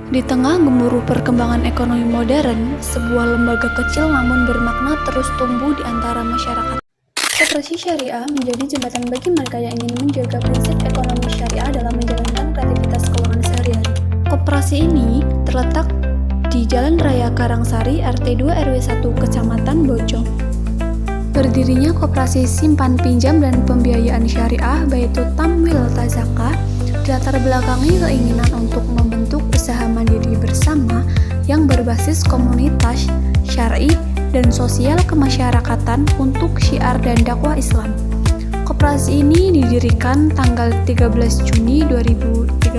Di tengah gemuruh perkembangan ekonomi modern, sebuah lembaga kecil namun bermakna terus tumbuh di antara masyarakat. Koperasi syariah menjadi jembatan bagi mereka yang ingin menjaga prinsip ekonomi syariah dalam menjalankan kreativitas keuangan sehari-hari. Koperasi ini terletak di Jalan Raya Karangsari, RT 2 RW 1, Kecamatan Bojong. Berdirinya Koperasi Simpan Pinjam dan Pembiayaan Syariah Baitu Tamwil Tazaka dilatar belakangi keinginan untuk membentuk usaha mandiri bersama yang berbasis komunitas, syar'i, dan sosial kemasyarakatan untuk syiar dan dakwah Islam. Koperasi ini didirikan tanggal 13 Juni 2013.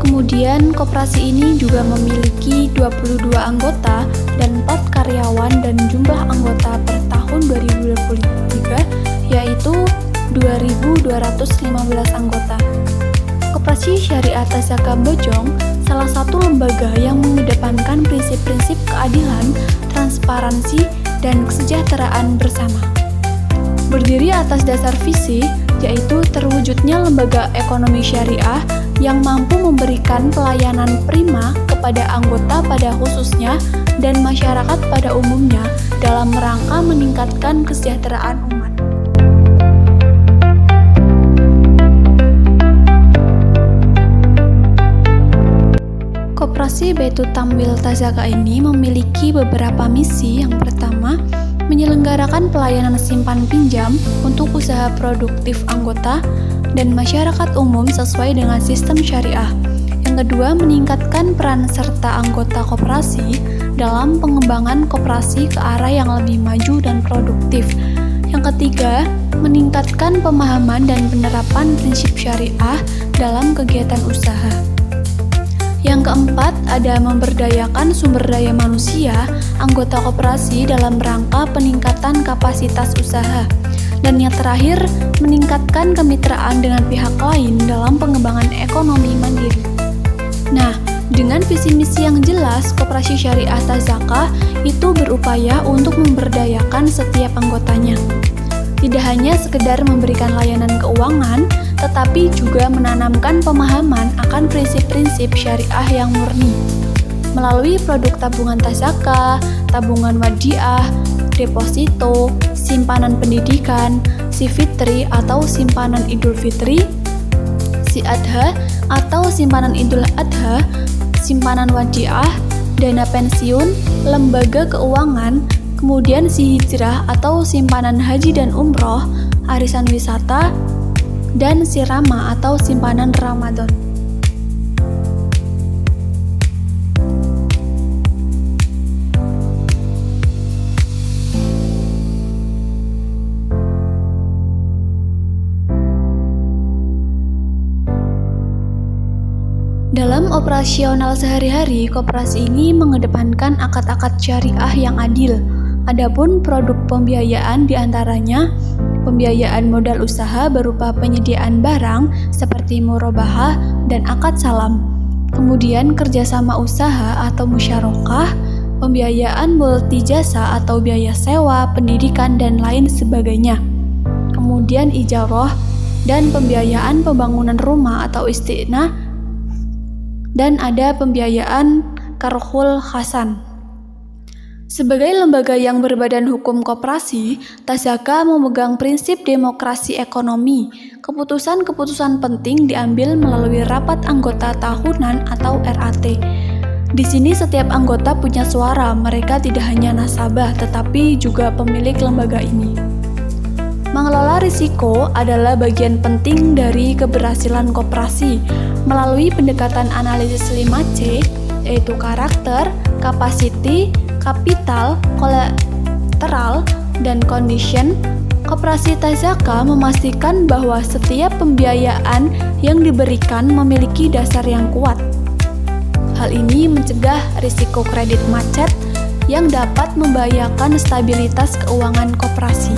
Kemudian koperasi ini juga memiliki 22 anggota dan 4 karyawan dan jumlah anggota per tahun 2023 yaitu 2.215 anggota. Koperasi Syariah Tazaka Bojong salah satu lembaga yang mengedepankan prinsip-prinsip keadilan, transparansi, dan kesejahteraan bersama. Berdiri atas dasar visi, yaitu terwujudnya lembaga ekonomi syariah yang mampu memberikan pelayanan prima kepada anggota pada khususnya dan masyarakat pada umumnya dalam rangka meningkatkan kesejahteraan umat. Koperasi Baitu Tamwil Tazaka ini memiliki beberapa misi. Yang pertama, menyelenggarakan pelayanan simpan pinjam untuk usaha produktif anggota dan masyarakat umum sesuai dengan sistem syariah. Yang kedua, meningkatkan peran serta anggota koperasi dalam pengembangan koperasi ke arah yang lebih maju dan produktif. Yang ketiga, meningkatkan pemahaman dan penerapan prinsip syariah dalam kegiatan usaha. Yang keempat, ada memberdayakan sumber daya manusia anggota koperasi dalam rangka peningkatan kapasitas usaha. Dan yang terakhir, meningkatkan kemitraan dengan pihak lain dalam pengembangan ekonomi mandiri. Nah, dengan visi misi yang jelas, Koperasi Syariah Tazaka itu berupaya untuk memberdayakan setiap anggotanya. Tidak hanya sekedar memberikan layanan keuangan, tetapi juga menanamkan pemahaman akan prinsip-prinsip syariah yang murni. Melalui produk tabungan tazaka, tabungan wadiah, deposito, simpanan pendidikan, si fitri atau simpanan idul fitri, si adha atau simpanan idul adha, simpanan wadiah, dana pensiun, lembaga keuangan, kemudian si hijrah atau simpanan haji dan umroh, arisan wisata, dan si rama atau simpanan Ramadan. Dalam operasional sehari-hari, koperasi ini mengedepankan akad-akad syariah yang adil. Adapun produk pembiayaan diantaranya pembiayaan modal usaha berupa penyediaan barang seperti murabahah dan akad salam. Kemudian kerjasama usaha atau musyarakah, pembiayaan multi jasa atau biaya sewa, pendidikan, dan lain sebagainya. Kemudian ijarah dan pembiayaan pembangunan rumah atau istinah, dan ada pembiayaan karhul hasan. Sebagai lembaga yang berbadan hukum koperasi, Tazaka memegang prinsip demokrasi ekonomi. Keputusan-keputusan penting diambil melalui rapat anggota tahunan atau RAT. Di sini setiap anggota punya suara, mereka tidak hanya nasabah tetapi juga pemilik lembaga ini. Mengelola risiko adalah bagian penting dari keberhasilan koperasi melalui pendekatan analisis 5C, yaitu karakter, capacity, kapital, kolateral, dan condition. Koperasi Tazaka memastikan bahwa setiap pembiayaan yang diberikan memiliki dasar yang kuat. Hal ini mencegah risiko kredit macet yang dapat membahayakan stabilitas keuangan koperasi.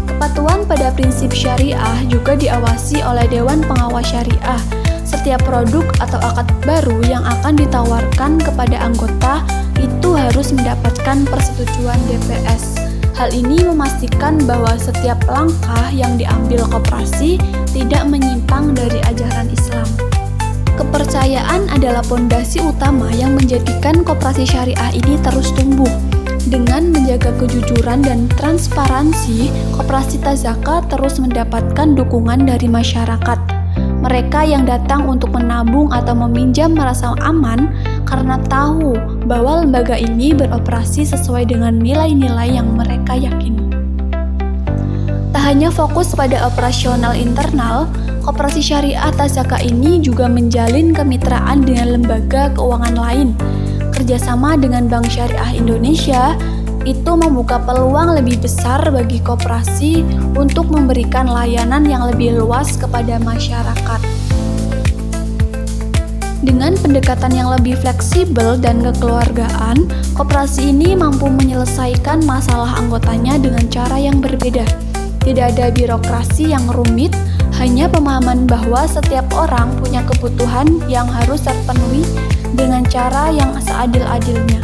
Kepatuhan pada prinsip syariah juga diawasi oleh Dewan Pengawas Syariah. Setiap produk atau akad baru yang akan ditawarkan kepada anggota itu harus mendapatkan persetujuan DPS. Hal ini memastikan bahwa setiap langkah yang diambil koperasi tidak menyimpang dari ajaran Islam. Kepercayaan adalah pondasi utama yang menjadikan koperasi syariah ini terus tumbuh. Dengan menjaga kejujuran dan transparansi, koperasi Tazaka terus mendapatkan dukungan dari masyarakat. Mereka yang datang untuk menabung atau meminjam merasa aman karena tahu bahwa lembaga ini beroperasi sesuai dengan nilai-nilai yang mereka yakini. Tak hanya fokus pada operasional internal, koperasi syariah Tazaka ini juga menjalin kemitraan dengan lembaga keuangan lain. Kerjasama dengan Bank Syariah Indonesia itu membuka peluang lebih besar bagi koperasi untuk memberikan layanan yang lebih luas kepada masyarakat. Dengan pendekatan yang lebih fleksibel dan kekeluargaan, koperasi ini mampu menyelesaikan masalah anggotanya dengan cara yang berbeda. Tidak ada birokrasi yang rumit, hanya pemahaman bahwa setiap orang punya kebutuhan yang harus terpenuhi dengan cara yang seadil-adilnya.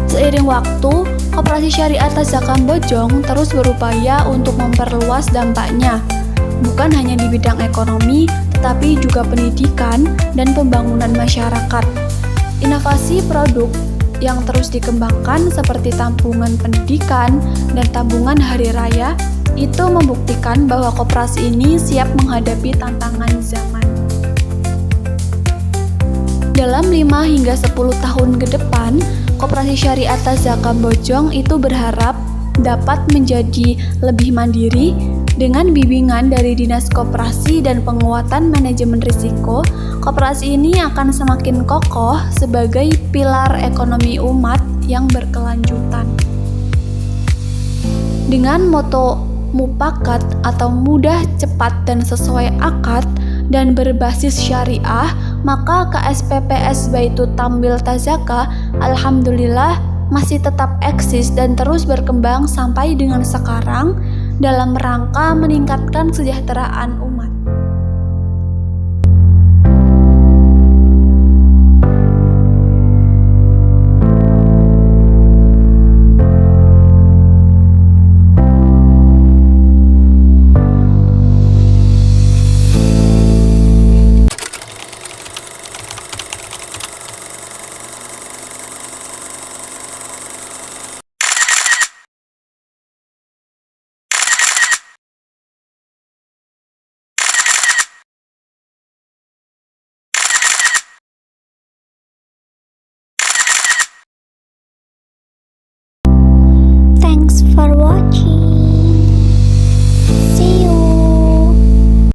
Seiring waktu, koperasi syariah Tazaka Bojong terus berupaya untuk memperluas dampaknya, bukan hanya di bidang ekonomi, tetapi juga pendidikan dan pembangunan masyarakat. Inovasi produk yang terus dikembangkan seperti tabungan pendidikan dan tabungan hari raya itu membuktikan bahwa koperasi ini siap menghadapi tantangan zaman. Dalam 5 hingga 10 tahun ke depan, koperasi syariah Tazaka Bojong itu berharap dapat menjadi lebih mandiri dengan bimbingan dari Dinas Koperasi dan penguatan manajemen risiko. Koperasi ini akan semakin kokoh sebagai pilar ekonomi umat yang berkelanjutan. Dengan moto mupakat atau mudah, cepat, dan sesuai akad dan berbasis syariah, maka KSPPS Baitut Tamwil Tazaka alhamdulillah masih tetap eksis dan terus berkembang sampai dengan sekarang dalam rangka meningkatkan kesejahteraan umat. Thanks for watching.